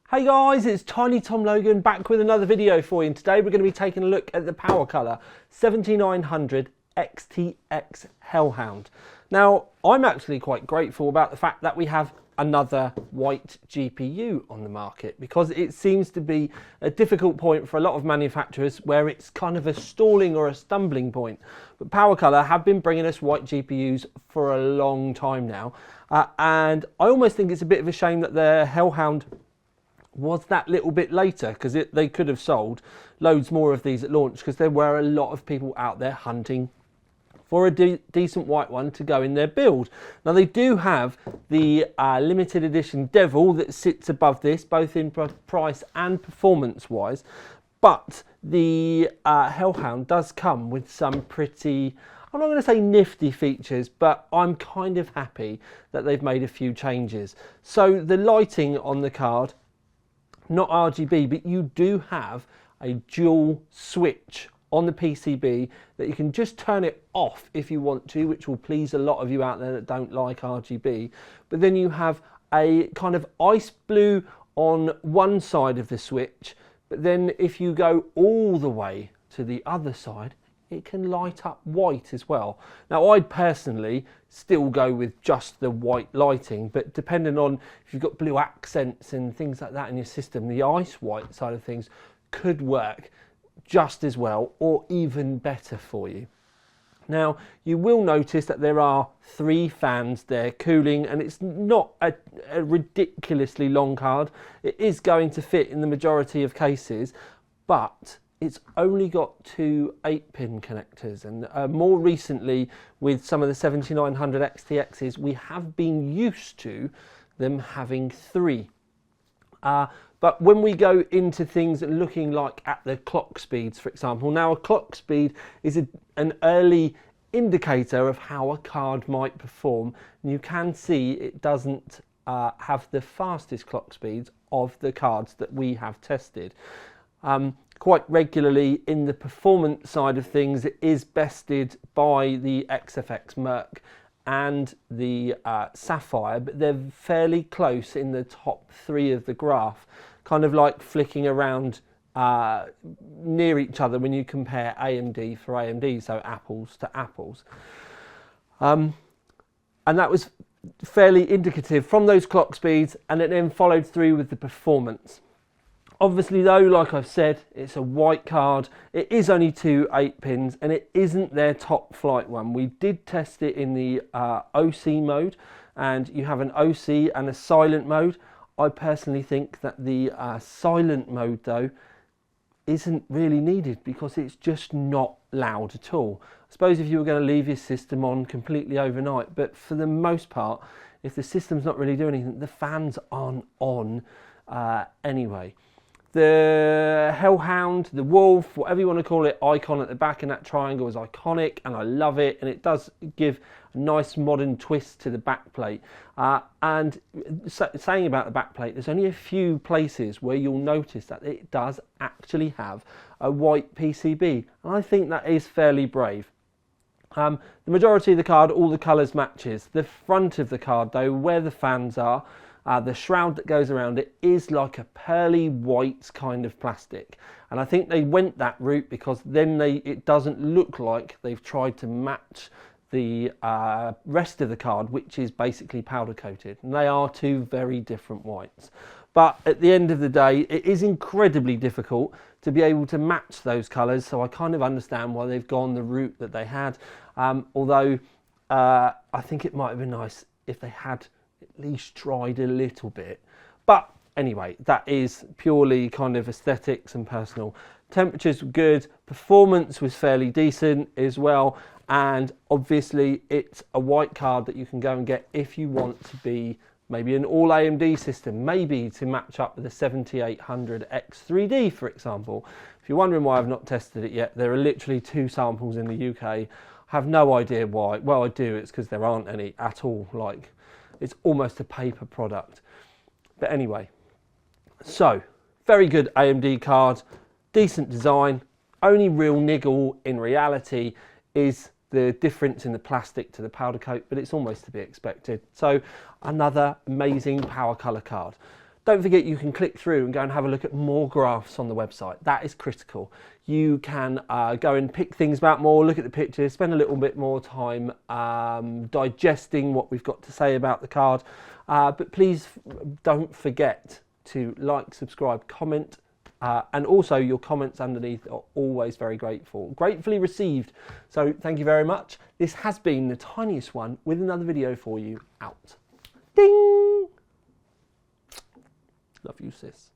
Hey guys, it's Tiny Tom Logan back with another video for you, and today we're going to be taking a look at the Powercolor 7900 XTX Hellhound. Now, I'm actually quite grateful about the fact that we have another white GPU on the market, because it seems to be a difficult point for a lot of manufacturers where it's kind of a stalling or a stumbling point. But Powercolor have been bringing us white GPUs for a long time now, and I almost think it's a bit of a shame that the Hellhound was that little bit later, because they could have sold loads more of these at launch, because there were a lot of people out there hunting for a decent white one to go in their build. Now they do have the limited edition Devil that sits above this, both in price and performance wise, but the Hellhound does come with some pretty, I'm not going to say nifty features, but I'm kind of happy that they've made a few changes. So the lighting on the card, not RGB, but you do have a dual switch on the PCB that you can just turn it off if you want to, which will please a lot of you out there that don't like RGB. But then you have a kind of ice blue on one side of the switch, but then if you go all the way to the other side, it can light up white as well. Now I'd personally still go with just the white lighting, but depending on if you've got blue accents and things like that in your system, the ice white side of things could work just as well or even better for you. Now you will notice that there are 3 fans there cooling, and it's not a ridiculously long card. It is going to fit in the majority of cases, but it's only got 2 8-pin connectors, and more recently with some of the 7900 XTXs we have been used to them having 3. But when we go into things looking like at the clock speeds, for example, now a clock speed is an early indicator of how a card might perform, and you can see it doesn't have the fastest clock speeds of the cards that we have tested. Quite regularly in the performance side of things, it is bested by the XFX Merc and the Sapphire, but they're fairly close in the top 3 of the graph, kind of like flicking around near each other when you compare AMD for AMD, so apples to apples. And that was fairly indicative from those clock speeds, and it then followed through with the performance. Obviously though, like I've said, it's a white card, it is only 2 8-pins, and it isn't their top flight one. We did test it in the OC mode, and you have an OC and a silent mode. I personally think that the silent mode though isn't really needed, because it's just not loud at all. I suppose if you were going to leave your system on completely overnight, but for the most part, if the system's not really doing anything, the fans aren't on anyway. The Hellhound, the wolf, whatever you want to call it, icon at the back in that triangle is iconic, and I love it, and it does give a nice modern twist to the backplate. And saying about the backplate, there's only a few places where you'll notice that it does actually have a white PCB, and I think that is fairly brave. The majority of the card, all the colours matches. The front of the card though, where the fans are, the shroud that goes around it is like a pearly white kind of plastic, and I think they went that route because then it doesn't look like they've tried to match the rest of the card, which is basically powder coated, and they are 2 very different whites. But at the end of the day, it is incredibly difficult to be able to match those colours, so I kind of understand why they've gone the route that they had, although I think it might have been nice if they had at least tried a little bit. But anyway, that is purely kind of aesthetics and personal. Temperatures were good, performance was fairly decent as well, and obviously it's a white card that you can go and get if you want to be maybe an all AMD system, maybe to match up with the 7800 X3D, for example. If you're wondering why I've not tested it yet, there are literally 2 samples in the UK. I have no idea why. Well, I do, it's because there aren't any at all. Like, it's almost a paper product. But anyway, so very good AMD card, decent design. Only real niggle in reality is the difference in the plastic to the powder coat, but it's almost to be expected. So another amazing Powercolor card. Don't forget you can click through and go and have a look at more graphs on the website. That is critical. You can go and pick things about more, look at the pictures, spend a little bit more time digesting what we've got to say about the card. But please don't forget to like, subscribe, comment, and also your comments underneath are always very gratefully received. So thank you very much. This has been the tiniest one with another video for you out. Ding! Love you, sis.